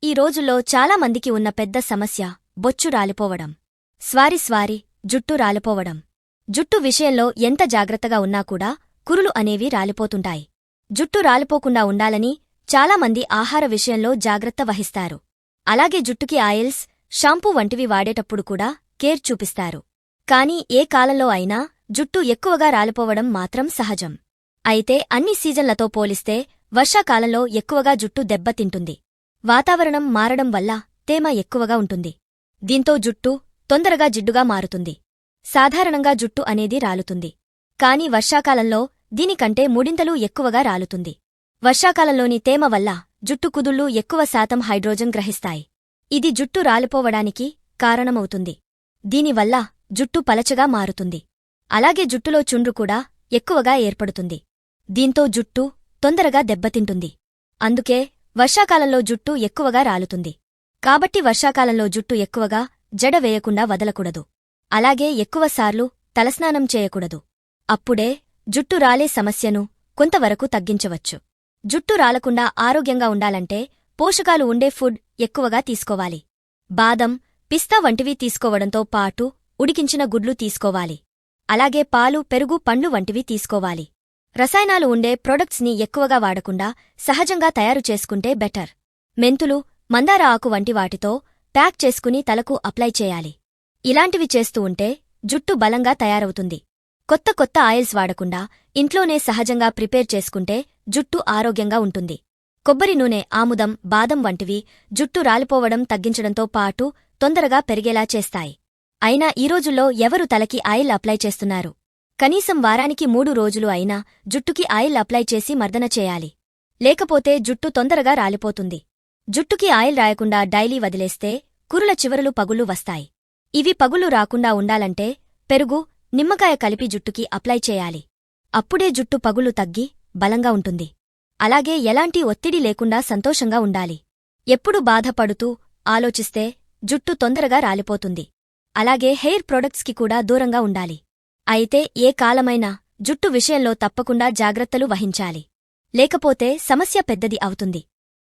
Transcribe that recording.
ఈ రోజుల్లో చాలా మందికి ఉన్న పెద్ద సమస్య బొచ్చు రాలిపోవడం. స్వారీ జుట్టు రాలిపోవడం. జుట్టు విషయంలో ఎంత జాగ్రత్తగా ఉన్నా కూడా కురులు అనేవి రాలిపోతుంటాయి. జుట్టు రాలిపోకుండా ఉండాలని చాలామంది ఆహార విషయంలో జాగ్రత్త వహిస్తారు. అలాగే జుట్టుకి ఆయిల్స్, షాంపూ వంటివి వాడేటప్పుడు కూడా కేర్ చూపిస్తారు. కానీ ఏ కాలంలో అయినా జుట్టు ఎక్కువగా రాలిపోవడం మాత్రం సహజం. అయితే అన్ని సీజన్లతో పోలిస్తే వర్షాకాలంలో ఎక్కువగా జుట్టు దెబ్బతింటుంది. వాతావరణం మారడం వల్ల తేమ ఎక్కువగా ఉంటుంది. దీంతో జుట్టు తొందరగా జిడ్డుగా మారుతుంది. సాధారణంగా జుట్టు అనేది రాలుతుంది. కాని వర్షాకాలంలో దీనికంటే మూడింతలు ఎక్కువగా రాలుతుంది. వర్షాకాలంలోని తేమ వల్ల జుట్టు కుదుళ్లు ఎక్కువ శాతం హైడ్రోజన్ గ్రహిస్తాయి. ఇది జుట్టు రాలిపోవడానికి కారణమవుతుంది. దీనివల్ల జుట్టు పలచగా మారుతుంది. అలాగే జుట్టులో చుండ్రు కూడా ఎక్కువగా ఏర్పడుతుంది. దీంతో జుట్టు తొందరగా దెబ్బతింటుంది. అందుకే వర్షాకాలంలో జుట్టు ఎక్కువగా రాలుతుంది. కాబట్టి వర్షాకాలంలో జుట్టు ఎక్కువగా జడ వేయకుండా వదలకూడదు. అలాగే ఎక్కువసార్లు తలస్నానం చేయకూడదు. అప్పుడే జుట్టు రాలే సమస్యను కొంతవరకు తగ్గించవచ్చు. జుట్టు రాలకుండా ఆరోగ్యంగా ఉండాలంటే పోషకాలు ఉండే ఫుడ్ ఎక్కువగా తీసుకోవాలి. బాదం, పిస్తా వంటివి తీసుకోవడంతో పాటు ఉడికించిన గుడ్లు తీసుకోవాలి. అలాగే పాలు, పెరుగు, పండ్లు వంటివి తీసుకోవాలి. రసాయనాలు ఉండే ప్రొడక్ట్స్ని ఎక్కువగా వాడకుండా సహజంగా తయారు చేసుకుంటే బెటర్. మెంతులు, మందార ఆకు వంటి వాటితో ప్యాక్ చేసుకుని తలకు అప్లై చేయాలి. ఇలాంటివి చేస్తూ ఉంటే జుట్టు బలంగా తయారవుతుంది. కొత్త ఆయిల్స్ వాడకుండా ఇంట్లోనే సహజంగా ప్రిపేర్ చేసుకుంటే జుట్టు ఆరోగ్యంగా ఉంటుంది. కొబ్బరి నూనె, ఆముదం, బాదం వంటివి జుట్టు రాలిపోవడం తగ్గించడంతో పాటు తొందరగా పెరిగేలా చేస్తాయి. అయినా ఈ రోజుల్లో ఎవరు తలకి ఆయిల్ అప్లై చేస్తున్నారు? కనీసం వారానికి 3 రోజులు అయినా జుట్టుకి ఆయిల్ అప్లై చేసి మర్దన చేయాలి. లేకపోతే జుట్టు తొందరగా రాలిపోతుంది. జుట్టుకి ఆయిల్ రాయకుండా డైలీ వదిలేస్తే కురుల చివరలు పగుళ్లు వస్తాయి. ఇవి పగుళ్లు రాకుండా ఉండాలంటే పెరుగు, నిమ్మకాయ కలిపి జుట్టుకి అప్లై చేయాలి. అప్పుడే జుట్టు పగుళ్లు తగ్గి బలంగా ఉంటుంది. అలాగే ఎలాంటి ఒత్తిడి లేకుండా సంతోషంగా ఉండాలి. ఎప్పుడు బాధపడుతూ ఆలోచిస్తే జుట్టు తొందరగా రాలిపోతుంది. అలాగే హెయిర్ ప్రొడక్ట్స్కి కూడా దూరంగా ఉండాలి. అయితే ఏ కాలమైనా జుట్టు విషయంలో తప్పకుండా జాగ్రత్తలు వహించాలి. లేకపోతే సమస్య పెద్దది అవుతుంది.